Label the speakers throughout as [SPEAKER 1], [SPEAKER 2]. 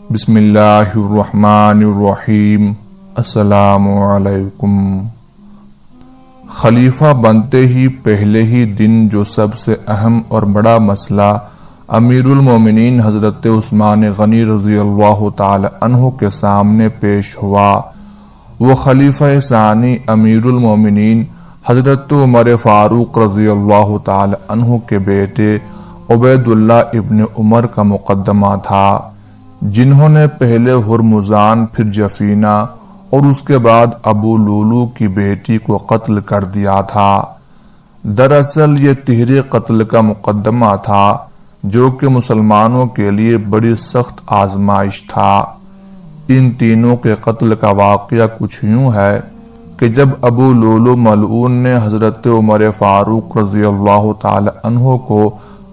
[SPEAKER 1] بسم اللہ الرحمن الرحیم۔ السلام علیکم۔ خلیفہ بنتے ہی پہلے ہی دن جو سب سے اہم اور بڑا مسئلہ امیر المومنین حضرت عثمان غنی رضی اللہ تعالی عنہ کے سامنے پیش ہوا، وہ خلیفہ ثانی امیر المومنین حضرت عمر فاروق رضی اللہ تعالی عنہ کے بیٹے عبید اللہ ابن عمر کا مقدمہ تھا، جنہوں نے پہلے ہرمزان پھر جفینہ اور اس کے بعد ابو لولو کی بیٹی کو قتل کر دیا تھا۔ دراصل یہ تہرے قتل کا مقدمہ تھا جو کہ مسلمانوں کے لیے بڑی سخت آزمائش تھا۔ ان تینوں کے قتل کا واقعہ کچھ یوں ہے کہ جب ابو لولو ملعون نے حضرت عمر فاروق رضی اللہ تعالی عنہ کو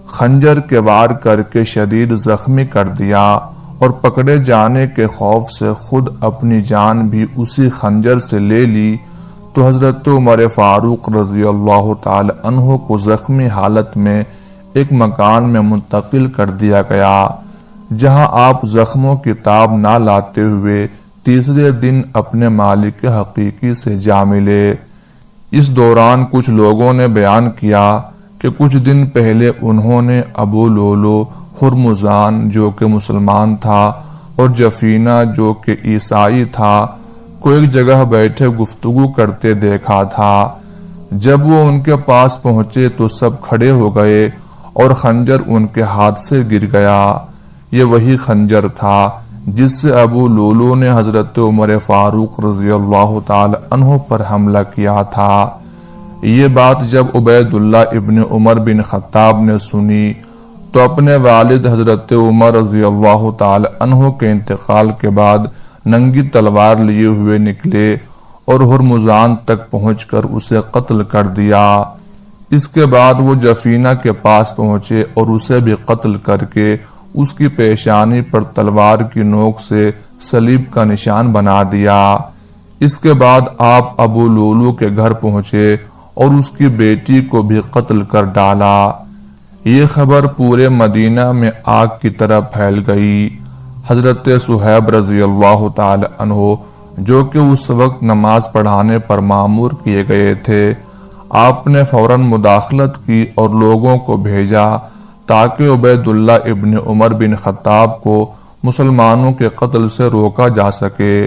[SPEAKER 1] خنجر کے وار کر کے شدید زخمی کر دیا اور پکڑے جانے کے خوف سے خود اپنی جان بھی اسی خنجر سے لے لی، تو حضرت عمر فاروق رضی اللہ تعالی عنہ کو زخمی حالت میں ایک مکان میں منتقل کر دیا گیا، جہاں آپ زخموں کی تاب نہ لاتے ہوئے تیسرے دن اپنے مالک حقیقی سے جا ملے۔ اس دوران کچھ لوگوں نے بیان کیا کہ کچھ دن پہلے انہوں نے ابو لولو ہرمزان جو کہ مسلمان تھا اور جفینہ جو کہ عیسائی تھا کو ایک جگہ بیٹھے گفتگو کرتے دیکھا تھا۔ جب وہ ان کے پاس پہنچے تو سب کھڑے ہو گئے اور خنجر ان کے ہاتھ سے گر گیا۔ یہ وہی خنجر تھا جس سے ابو لولو نے حضرت عمر فاروق رضی اللہ تعالی عنہ پر حملہ کیا تھا۔ یہ بات جب عبید اللہ ابن عمر بن خطاب نے سنی تو اپنے والد حضرت عمر رضی اللہ تعالی عنہ کے انتقال کے بعد ننگی تلوار لیے ہوئے نکلے اور ہرمزان تک پہنچ کر اسے قتل کر دیا۔ اس کے بعد وہ جفینہ کے پاس پہنچے اور اسے بھی قتل کر کے اس کی پیشانی پر تلوار کی نوک سے صلیب کا نشان بنا دیا۔ اس کے بعد آپ ابو لولو کے گھر پہنچے اور اس کی بیٹی کو بھی قتل کر ڈالا۔ یہ خبر پورے مدینہ میں آگ کی طرح پھیل گئی۔ حضرت صہیب رضی اللہ تعالی عنہ جو کہ اس وقت نماز پڑھانے پر مامور کیے گئے تھے، آپ نے فوراً مداخلت کی اور لوگوں کو بھیجا تاکہ عبید اللہ ابن عمر بن خطاب کو مسلمانوں کے قتل سے روکا جا سکے۔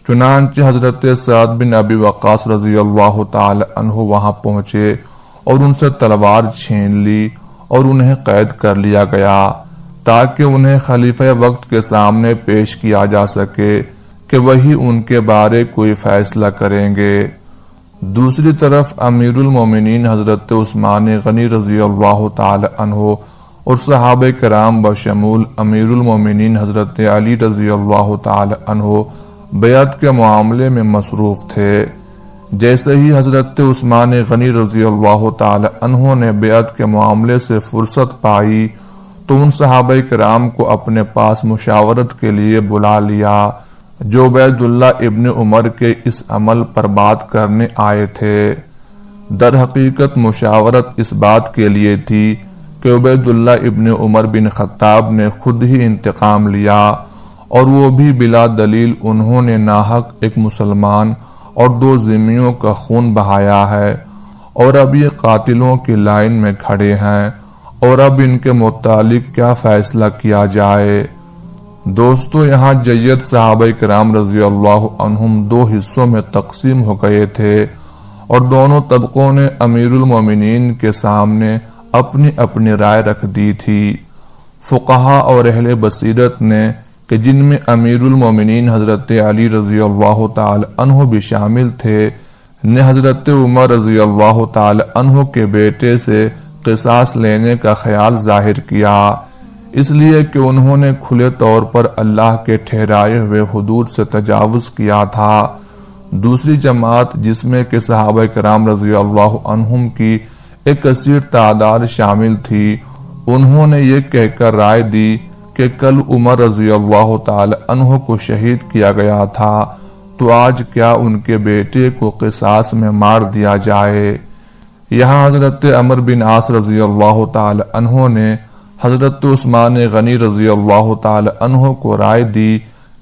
[SPEAKER 1] چنانچہ حضرت سعد بن ابی وقاص رضی اللہ تعالی عنہ وہاں پہنچے اور ان سے تلوار چھین لی اور انہیں قید کر لیا گیا تاکہ انہیں خلیفہ وقت کے سامنے پیش کیا جا سکے کہ وہی ان کے بارے کوئی فیصلہ کریں گے۔ دوسری طرف امیر المومنین حضرت عثمان غنی رضی اللہ تعالی عنہ اور صحابہ کرام بشمول امیر المومنین حضرت علی رضی اللہ تعالی عنہ بیعت کے معاملے میں مصروف تھے۔ جیسے ہی حضرت عثمان غنی رضی اللہ تعالی عنہ نے بیعت کے معاملے سے فرصت پائی تو ان صحابہ کرام کو اپنے پاس مشاورت کے لیے بلا لیا جو عبید اللہ ابن عمر کے اس عمل پر بات کرنے آئے تھے۔ در حقیقت مشاورت اس بات کے لیے تھی کہ عبید اللہ ابن عمر بن خطاب نے خود ہی انتقام لیا اور وہ بھی بلا دلیل انہوں نے ناحق ایک مسلمان اور 2 ذمیوں کا خون بہایا ہے اور اب یہ قاتلوں کی لائن میں کھڑے ہیں اور اب ان کے متعلق کیا فیصلہ کیا جائے۔ دوستو، یہاں جید صحابہ کرام رضی اللہ عنہم 2 حصوں میں تقسیم ہو گئے تھے اور دونوں طبقوں نے امیر المومنین کے سامنے اپنی اپنی رائے رکھ دی تھی۔ فقہا اور اہل بصیرت نے کہ جن میں امیر المومنین حضرت علی رضی اللہ تعالی عنہ بھی شامل تھے، نے حضرت عمر رضی اللہ تعالی عنہ کے بیٹے سے قصاص لینے کا خیال ظاہر کیا، اس لیے کہ انہوں نے کھلے طور پر اللہ کے ٹھہرائے ہوئے حدود سے تجاوز کیا تھا۔ دوسری جماعت جس میں کہ صحابہ کرام رضی اللہ عنہم کی ایک کثیر تعداد شامل تھی، انہوں نے یہ کہہ کر رائے دی کہ کل عمر رضی اللہ تعالی عنہ کو شہید کیا گیا تھا تو آج کیا ان کے بیٹے کو قصاص میں مار دیا جائے۔ یہاں حضرت عمر بن عاص رضی اللہ تعالی عنہ نے حضرت عثمان غنی رضی اللہ تعالی عنہ کو رائے دی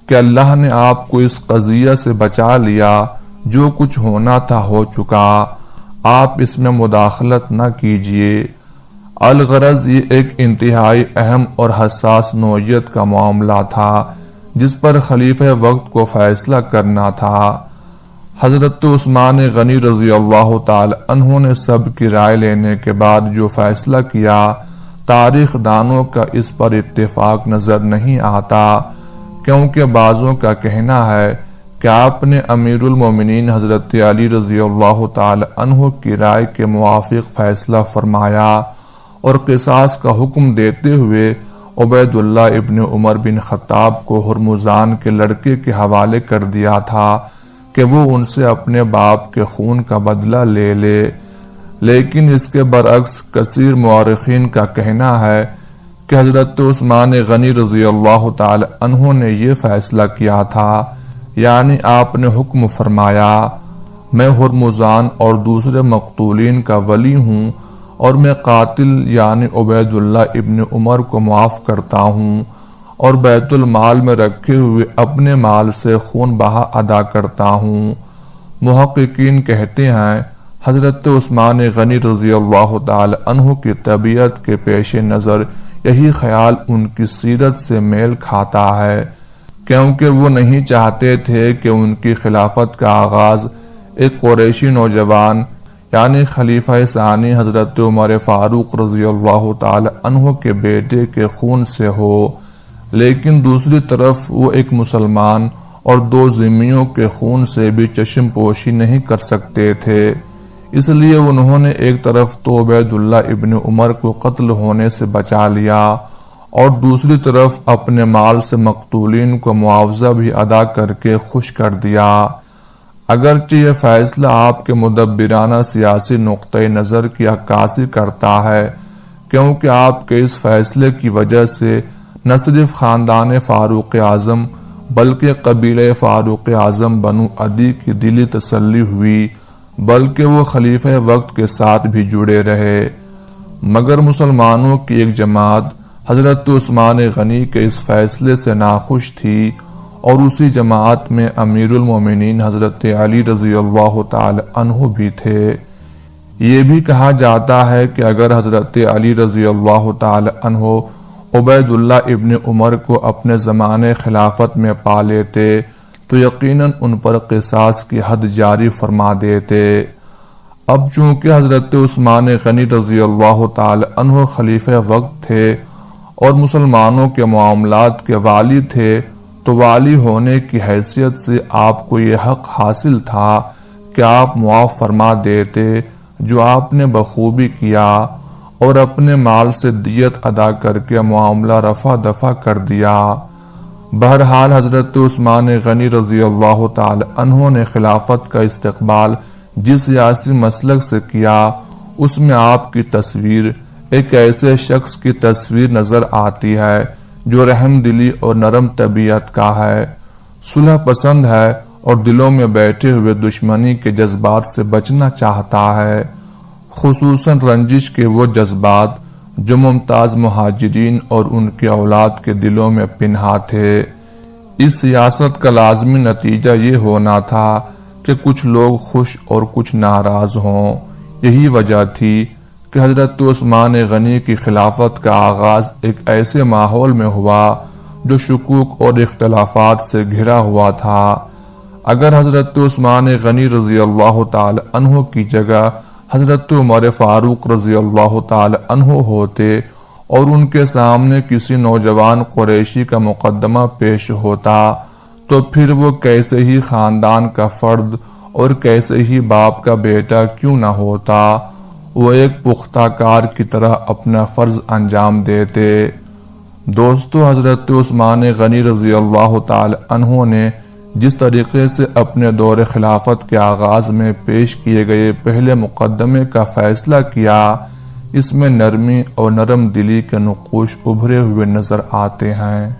[SPEAKER 1] کہ اللہ نے آپ کو اس قضیہ سے بچا لیا، جو کچھ ہونا تھا ہو چکا، آپ اس میں مداخلت نہ کیجیے۔ الغرض یہ ایک انتہائی اہم اور حساس نوعیت کا معاملہ تھا جس پر خلیفہ وقت کو فیصلہ کرنا تھا۔ حضرت عثمان غنی رضی اللہ تعالی عنہ نے سب کی رائے لینے کے بعد جو فیصلہ کیا، تاریخ دانوں کا اس پر اتفاق نظر نہیں آتا، کیونکہ بعضوں کا کہنا ہے کہ آپ نے امیر المومنین حضرت علی رضی اللہ تعالی عنہ کی رائے کے موافق فیصلہ فرمایا اور قصاص کا حکم دیتے ہوئے عبید اللہ ابن عمر بن خطاب کو ہرمزان کے لڑکے کے حوالے کر دیا تھا کہ وہ ان سے اپنے باپ کے خون کا بدلہ لے لے، لیکن اس کے برعکس کثیر مورخین کا کہنا ہے کہ حضرت عثمان غنی رضی اللہ تعالی عنہ نے یہ فیصلہ کیا تھا، یعنی آپ نے حکم فرمایا، میں ہرمزان اور دوسرے مقتولین کا ولی ہوں اور میں قاتل یعنی عبید اللہ ابن عمر کو معاف کرتا ہوں اور بیت المال میں رکھے ہوئے اپنے مال سے خون بہا ادا کرتا ہوں۔ محققین کہتے ہیں حضرت عثمان غنی رضی اللہ تعالی عنہ کی طبیعت کے پیش نظر یہی خیال ان کی سیرت سے میل کھاتا ہے، کیونکہ وہ نہیں چاہتے تھے کہ ان کی خلافت کا آغاز ایک قریشی نوجوان یعنی خلیفہ ثانی حضرت عمر فاروق رضی اللہ تعالی عنہ کے بیٹے کے خون سے ہو، لیکن دوسری طرف وہ ایک مسلمان اور دو ذمیوں کے خون سے بھی چشم پوشی نہیں کر سکتے تھے، اس لیے انہوں نے ایک طرف تو عبید اللہ ابن عمر کو قتل ہونے سے بچا لیا اور دوسری طرف اپنے مال سے مقتولین کو معاوضہ بھی ادا کر کے خوش کر دیا۔ اگرچہ یہ فیصلہ آپ کے مدبرانہ سیاسی نقطۂ نظر کی عکاسی کرتا ہے، کیونکہ آپ کے اس فیصلے کی وجہ سے نہ صرف خاندان فاروق اعظم بلکہ قبیلہ فاروق اعظم بنو عدی کی دلی تسلی ہوئی، بلکہ وہ خلیفہ وقت کے ساتھ بھی جڑے رہے۔ مگر مسلمانوں کی ایک جماعت حضرت عثمان غنی کے اس فیصلے سے ناخوش تھی اور اسی جماعت میں امیر المومنین حضرت علی رضی اللہ تعالی عنہ بھی تھے۔ یہ بھی کہا جاتا ہے کہ اگر حضرت علی رضی اللہ تعالی عنہ عبید اللہ ابن عمر کو اپنے زمانے خلافت میں پا لیتے تو یقیناً ان پر قصاص کی حد جاری فرما دیتے۔ اب چونکہ حضرت عثمان غنی رضی اللہ تعالی عنہ خلیفہ وقت تھے اور مسلمانوں کے معاملات کے والی تھے، تو والی ہونے کی حیثیت سے آپ کو یہ حق حاصل تھا کہ آپ معاف فرما دیتے، جو آپ نے بخوبی کیا، اور اپنے مال سے دیت ادا کر کے معاملہ رفع دفع کر دیا۔ بہرحال حضرت عثمان غنی رضی اللہ تعالی عنہ نے خلافت کا استقبال جس سیاسی مسلک سے کیا، اس میں آپ کی تصویر ایک ایسے شخص کی تصویر نظر آتی ہے جو رحم دلی اور نرم طبیعت کا ہے، صلح پسند ہے اور دلوں میں بیٹھے ہوئے دشمنی کے جذبات سے بچنا چاہتا ہے، خصوصاً رنجش کے وہ جذبات جو ممتاز مہاجرین اور ان کے اولاد کے دلوں میں پنہا تھے۔ اس سیاست کا لازمی نتیجہ یہ ہونا تھا کہ کچھ لوگ خوش اور کچھ ناراض ہوں۔ یہی وجہ تھی کہ حضرت عثمان غنی کی خلافت کا آغاز ایک ایسے ماحول میں ہوا جو شکوک اور اختلافات سے گھرا ہوا تھا۔ اگر حضرت عثمان غنی رضی اللہ تعالی عنہ کی جگہ حضرت عمر فاروق رضی اللہ تعالی عنہ ہوتے اور ان کے سامنے کسی نوجوان قریشی کا مقدمہ پیش ہوتا، تو پھر وہ کیسے ہی خاندان کا فرد اور کیسے ہی باپ کا بیٹا کیوں نہ ہوتا، وہ ایک پختہ کار کی طرح اپنا فرض انجام دیتے۔ دوستو، حضرت عثمان غنی رضی اللہ تعالی عنہ نے جس طریقے سے اپنے دور خلافت کے آغاز میں پیش کیے گئے پہلے مقدمے کا فیصلہ کیا، اس میں نرمی اور نرم دلی کے نقوش ابھرے ہوئے نظر آتے ہیں۔